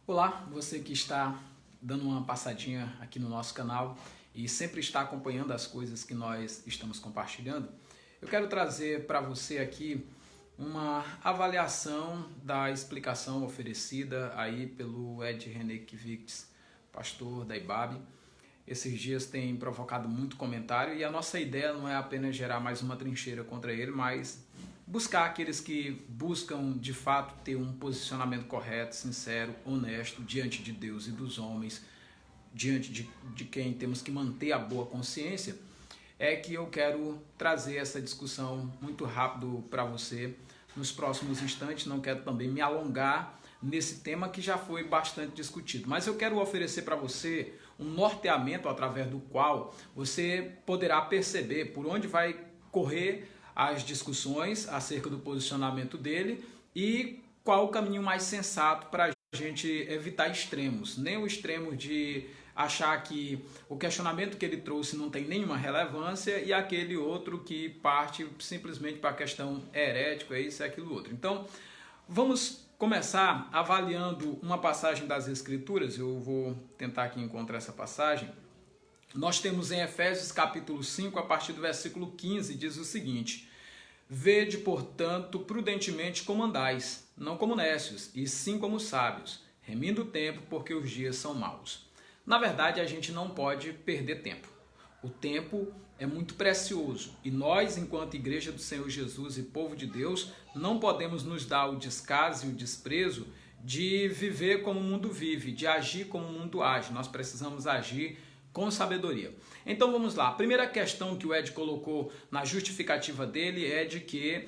Olá, você que está dando uma passadinha aqui no nosso canal e sempre está acompanhando as coisas que nós estamos compartilhando. Eu quero trazer para você aqui uma avaliação da explicação oferecida aí pelo Ed René Kivitz, pastor da IBAB. Esses dias tem provocado muito comentário e a nossa ideia não é apenas gerar mais uma trincheira contra ele, mas buscar aqueles que buscam de fato ter um posicionamento correto, sincero, honesto diante de Deus e dos homens, diante de quem temos que manter a boa consciência. É que eu quero trazer essa discussão muito rápido para você nos próximos instantes. Não quero também me alongar nesse tema que já foi bastante discutido, mas eu quero oferecer para você um norteamento através do qual você poderá perceber por onde vai correr as discussões acerca do posicionamento dele e qual o caminho mais sensato para a gente evitar extremos, nem o extremo de achar que o questionamento que ele trouxe não tem nenhuma relevância e aquele outro que parte simplesmente para a questão herética, isso e aquilo outro. Então, vamos começar avaliando uma passagem das Escrituras. Eu vou tentar aqui encontrar essa passagem. Nós temos em Efésios capítulo 5, a partir do versículo 15, diz o seguinte: Vede, portanto, prudentemente como andais, não como necios, e sim como sábios, remindo o tempo, porque os dias são maus. Na verdade, a gente não pode perder tempo. O tempo é muito precioso e nós, enquanto Igreja do Senhor Jesus e povo de Deus, não podemos nos dar o descaso e o desprezo de viver como o mundo vive, de agir como o mundo age. Nós precisamos agir com sabedoria. Então vamos lá. A primeira questão que o Ed colocou na justificativa dele é de que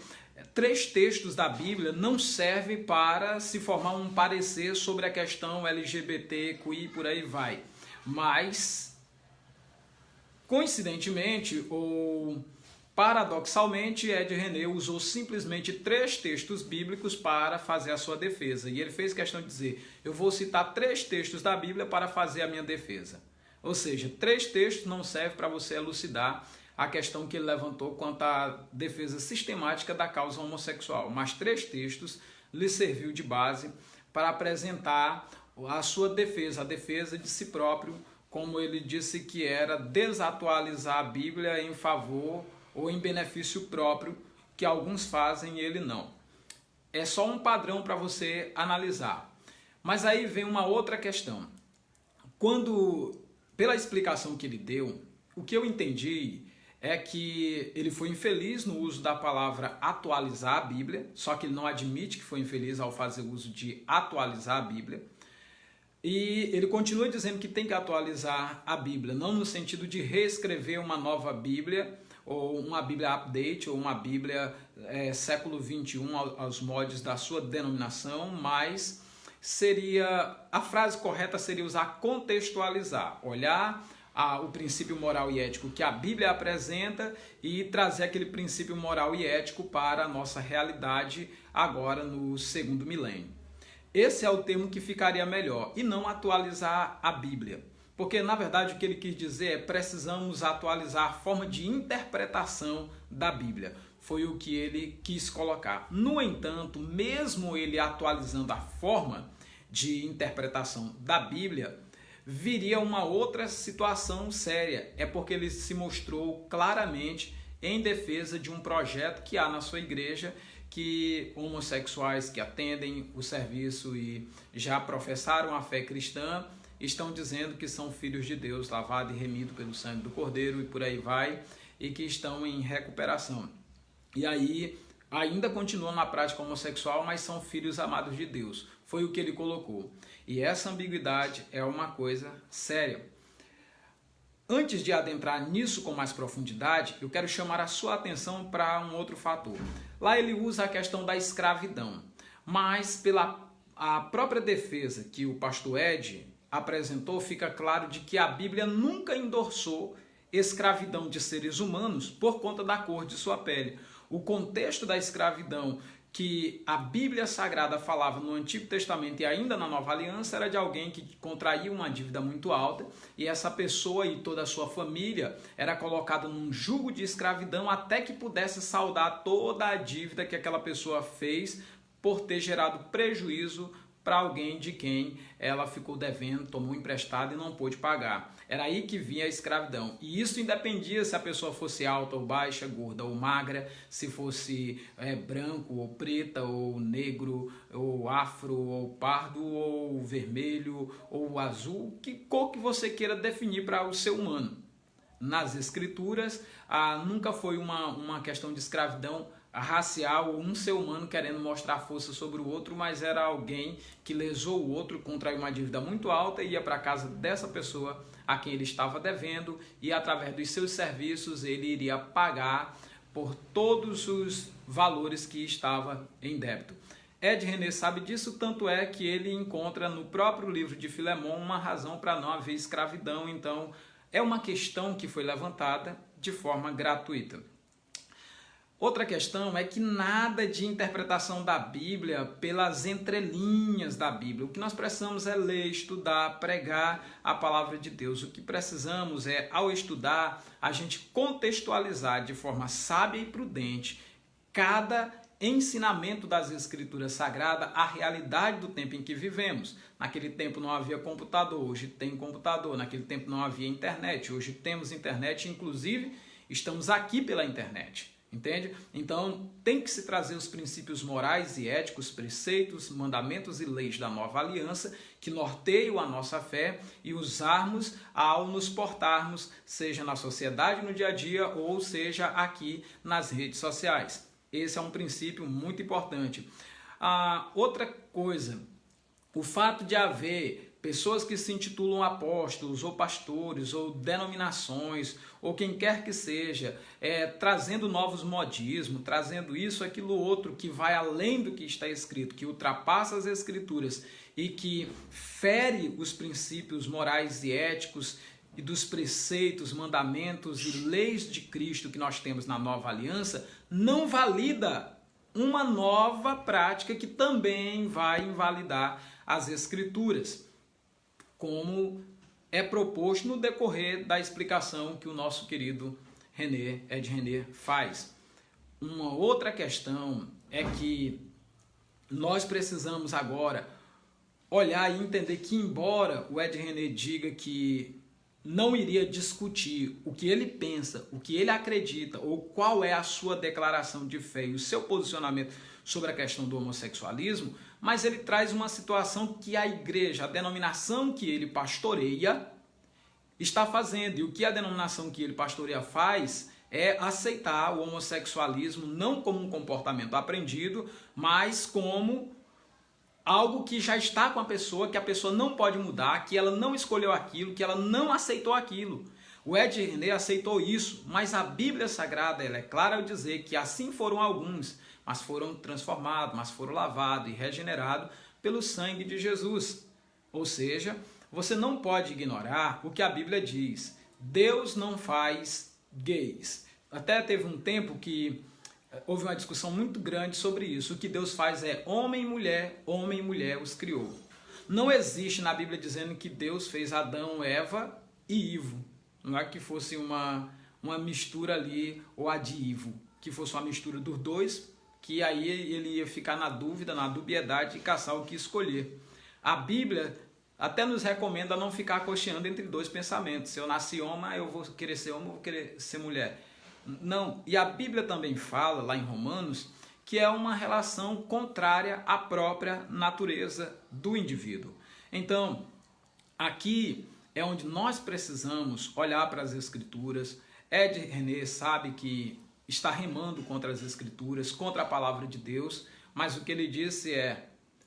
3 textos da Bíblia não servem para se formar um parecer sobre a questão LGBTQI, por aí vai. Mas, coincidentemente ou paradoxalmente, Ed René usou simplesmente 3 textos bíblicos para fazer a sua defesa. E ele fez questão de dizer: eu vou citar 3 textos da Bíblia para fazer a minha defesa. Ou seja, 3 textos não servem para você elucidar a questão que ele levantou quanto à defesa sistemática da causa homossexual. Mas 3 textos lhe serviu de base para apresentar a sua defesa, a defesa de si próprio, como ele disse que era desatualizar a Bíblia em favor ou em benefício próprio, que alguns fazem e ele não. É só um padrão para você analisar. Mas aí vem uma outra questão. Pela explicação que ele deu, o que eu entendi é que ele foi infeliz no uso da palavra atualizar a Bíblia, só que ele não admite que foi infeliz ao fazer uso de atualizar a Bíblia. E ele continua dizendo que tem que atualizar a Bíblia, não no sentido de reescrever uma nova Bíblia, ou uma Bíblia update, ou uma Bíblia século XXI aos moldes da sua denominação, mas a frase correta seria usar contextualizar, olhar o princípio moral e ético que a Bíblia apresenta e trazer aquele princípio moral e ético para a nossa realidade agora no 2º milênio. Esse é o termo que ficaria melhor, e não atualizar a Bíblia. Porque, na verdade, o que ele quis dizer é: precisamos atualizar a forma de interpretação da Bíblia. Foi o que ele quis colocar. No entanto, mesmo ele atualizando a forma de interpretação da Bíblia, viria uma outra situação séria. É porque ele se mostrou claramente em defesa de um projeto que há na sua igreja, que homossexuais que atendem o serviço e já professaram a fé cristã estão dizendo que são filhos de Deus, lavado e remido pelo sangue do Cordeiro e por aí vai, e que estão em recuperação. E aí ainda continuam na prática homossexual, mas são filhos amados de Deus. Foi o que ele colocou. E essa ambiguidade é uma coisa séria. Antes de adentrar nisso com mais profundidade, eu quero chamar a sua atenção para um outro fator. Lá ele usa a questão da escravidão, mas pela a própria defesa que o pastor Ed apresentou, fica claro de que a Bíblia nunca endossou escravidão de seres humanos por conta da cor de sua pele. O contexto da escravidão que a Bíblia Sagrada falava no Antigo Testamento e ainda na Nova Aliança era de alguém que contraía uma dívida muito alta e essa pessoa e toda a sua família era colocada num jugo de escravidão até que pudesse saldar toda a dívida que aquela pessoa fez por ter gerado prejuízo para alguém de quem ela ficou devendo, tomou emprestado e não pôde pagar. Era aí que vinha a escravidão. E isso independia se a pessoa fosse alta ou baixa, gorda ou magra, se fosse branco ou preta, ou negro, ou afro, ou pardo, ou vermelho, ou azul, que cor que você queira definir para o ser humano. Nas escrituras, nunca foi uma questão de escravidão racial, um ser humano querendo mostrar força sobre o outro, mas era alguém que lesou o outro, contraiu uma dívida muito alta e ia para a casa dessa pessoa a quem ele estava devendo e através dos seus serviços ele iria pagar por todos os valores que estava em débito. Ed René sabe disso, tanto é que ele encontra no próprio livro de Filemon uma razão para não haver escravidão, então é uma questão que foi levantada de forma gratuita. Outra questão é que nada de interpretação da Bíblia pelas entrelinhas da Bíblia. O que nós precisamos é ler, estudar, pregar a palavra de Deus. O que precisamos é, ao estudar, a gente contextualizar de forma sábia e prudente cada ensinamento das Escrituras Sagradas à realidade do tempo em que vivemos. Naquele tempo não havia computador, hoje tem computador. Naquele tempo não havia internet, hoje temos internet, inclusive estamos aqui pela internet. Entende? Então, tem que se trazer os princípios morais e éticos, preceitos, mandamentos e leis da nova aliança que norteiam a nossa fé e usarmos ao nos portarmos, seja na sociedade, no dia a dia, ou seja aqui nas redes sociais. Esse é um princípio muito importante. Outra coisa, o fato de haver pessoas que se intitulam apóstolos, ou pastores, ou denominações, ou quem quer que seja, trazendo novos modismos, trazendo isso, aquilo, outro, que vai além do que está escrito, que ultrapassa as escrituras e que fere os princípios morais e éticos e dos preceitos, mandamentos e leis de Cristo que nós temos na nova aliança, não valida uma nova prática que também vai invalidar as escrituras, como é proposto no decorrer da explicação que o nosso querido Ed René faz. Uma outra questão é que nós precisamos agora olhar e entender que, embora o Ed René diga que não iria discutir o que ele pensa, o que ele acredita, ou qual é a sua declaração de fé e o seu posicionamento sobre a questão do homossexualismo, mas ele traz uma situação que a igreja, a denominação que ele pastoreia, está fazendo. E o que a denominação que ele pastoreia faz é aceitar o homossexualismo não como um comportamento aprendido, mas como algo que já está com a pessoa, que a pessoa não pode mudar, que ela não escolheu aquilo, que ela não aceitou aquilo. O Ed René aceitou isso, mas a Bíblia Sagrada ela é clara ao dizer que assim foram alguns, mas foram transformados, mas foram lavados e regenerados pelo sangue de Jesus. Ou seja, você não pode ignorar o que a Bíblia diz. Deus não faz gays. Até teve um tempo que houve uma discussão muito grande sobre isso. O que Deus faz é homem e mulher os criou. Não existe na Bíblia dizendo que Deus fez Adão, Eva e Ivo. Não é que fosse uma mistura ali, ou a de Ivo, que fosse uma mistura dos dois, que aí ele ia ficar na dúvida, na dubiedade e caçar o que escolher. A Bíblia até nos recomenda não ficar cocheando entre dois pensamentos. Se eu nasci homem, eu vou querer ser homem, eu vou querer ser mulher. Não, e a Bíblia também fala, lá em Romanos, que é uma relação contrária à própria natureza do indivíduo. Então, aqui é onde nós precisamos olhar para as Escrituras. Ed René sabe que está remando contra as Escrituras, contra a palavra de Deus, mas o que ele disse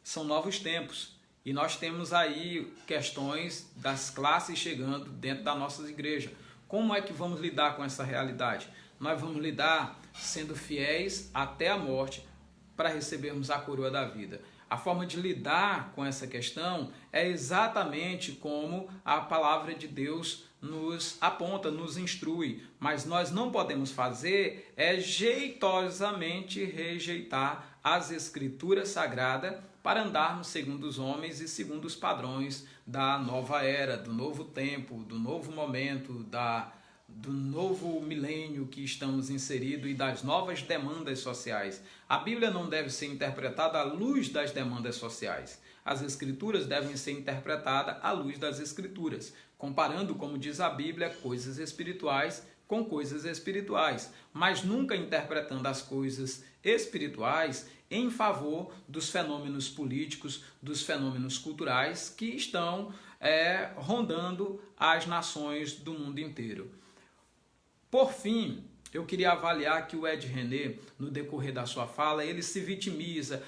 são novos tempos. E nós temos aí questões das classes chegando dentro da nossa igreja. Como é que vamos lidar com essa realidade? Nós vamos lidar sendo fiéis até a morte para recebermos a coroa da vida. A forma de lidar com essa questão é exatamente como a palavra de Deus nos aponta, nos instrui. Mas nós não podemos fazer jeitosamente rejeitar as Escrituras Sagradas para andarmos segundo os homens e segundo os padrões da nova era, do novo tempo, do novo momento, do novo milênio que estamos inseridos e das novas demandas sociais. A Bíblia não deve ser interpretada à luz das demandas sociais. as Escrituras devem ser interpretadas à luz das Escrituras, comparando, como diz a Bíblia, coisas espirituais com coisas espirituais, mas nunca interpretando as coisas espirituais em favor dos fenômenos políticos, dos fenômenos culturais que estão rondando as nações do mundo inteiro. Por fim, eu queria avaliar que o Ed René, no decorrer da sua fala, ele se vitimiza.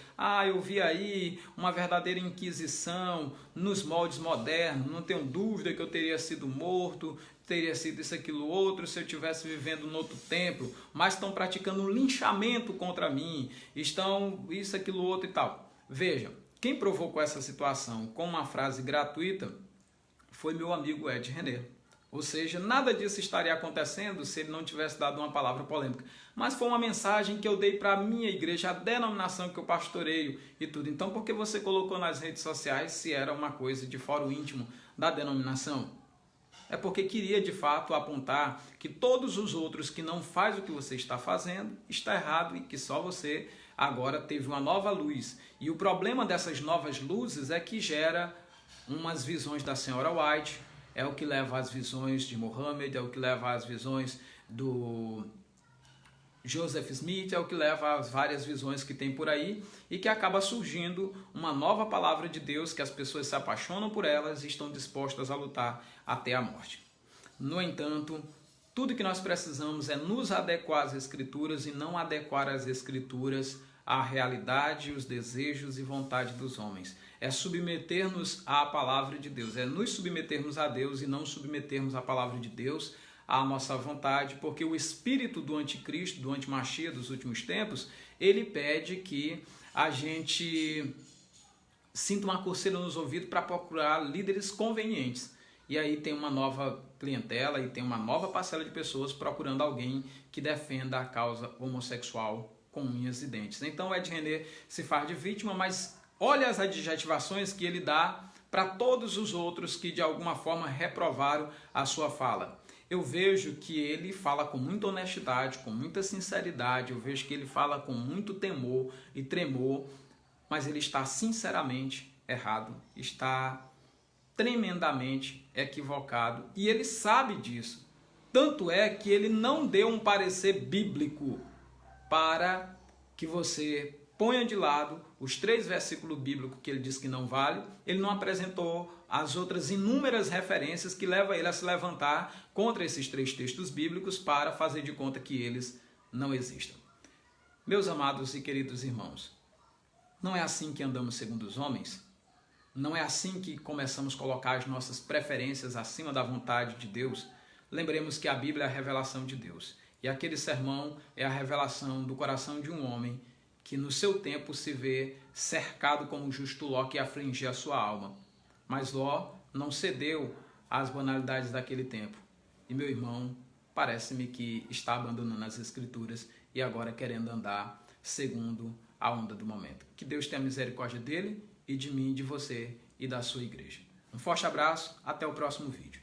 Eu vi aí uma verdadeira inquisição nos moldes modernos, não tenho dúvida que eu teria sido morto, teria sido isso, aquilo, outro, se eu estivesse vivendo em outro tempo, mas estão praticando um linchamento contra mim, estão isso, aquilo, outro e tal. Veja, quem provocou essa situação com uma frase gratuita foi meu amigo Ed René. Ou seja, nada disso estaria acontecendo se ele não tivesse dado uma palavra polêmica. Mas foi uma mensagem que eu dei para a minha igreja, a denominação que eu pastoreio e tudo. Então, por que você colocou nas redes sociais se era uma coisa de fórum íntimo da denominação? É porque queria, de fato, apontar que todos os outros que não fazem o que você está fazendo está errado e que só você agora teve uma nova luz. E o problema dessas novas luzes é que gera umas visões da senhora White, é o que leva às visões de Mohammed, é o que leva às visões do Joseph Smith, é o que leva às várias visões que tem por aí e que acaba surgindo uma nova palavra de Deus que as pessoas se apaixonam por elas e estão dispostas a lutar até a morte. No entanto, tudo que nós precisamos é nos adequar às Escrituras e não adequar as Escrituras à realidade, os desejos e vontade dos homens. É submeter-nos à palavra de Deus, é nos submetermos a Deus e não submetermos a palavra de Deus à nossa vontade, porque o espírito do anticristo, do antimachia dos últimos tempos, ele pede que a gente sinta uma coceira nos ouvidos para procurar líderes convenientes. E aí tem uma nova clientela e tem uma nova parcela de pessoas procurando alguém que defenda a causa homossexual com unhas e dentes. Então o Ed René se faz de vítima, mas olha as adjetivações que ele dá para todos os outros que de alguma forma reprovaram a sua fala. Eu vejo que ele fala com muita honestidade, com muita sinceridade, eu vejo que ele fala com muito temor e tremor, mas ele está sinceramente errado, está tremendamente equivocado e ele sabe disso. Tanto é que ele não deu um parecer bíblico para que você ponha de lado os 3 versículos bíblicos que ele diz que não vale. Ele não apresentou as outras inúmeras referências que levam ele a se levantar contra esses 3 textos bíblicos para fazer de conta que eles não existam. Meus amados e queridos irmãos, não é assim que andamos segundo os homens? Não é assim que começamos a colocar as nossas preferências acima da vontade de Deus? Lembremos que a Bíblia é a revelação de Deus. E aquele sermão é a revelação do coração de um homem que no seu tempo se vê cercado como justo Ló que afligia a sua alma. Mas Ló não cedeu às banalidades daquele tempo. E meu irmão, parece-me que está abandonando as Escrituras e agora querendo andar segundo a onda do momento. Que Deus tenha misericórdia dele e de mim, de você e da sua igreja. Um forte abraço, até o próximo vídeo.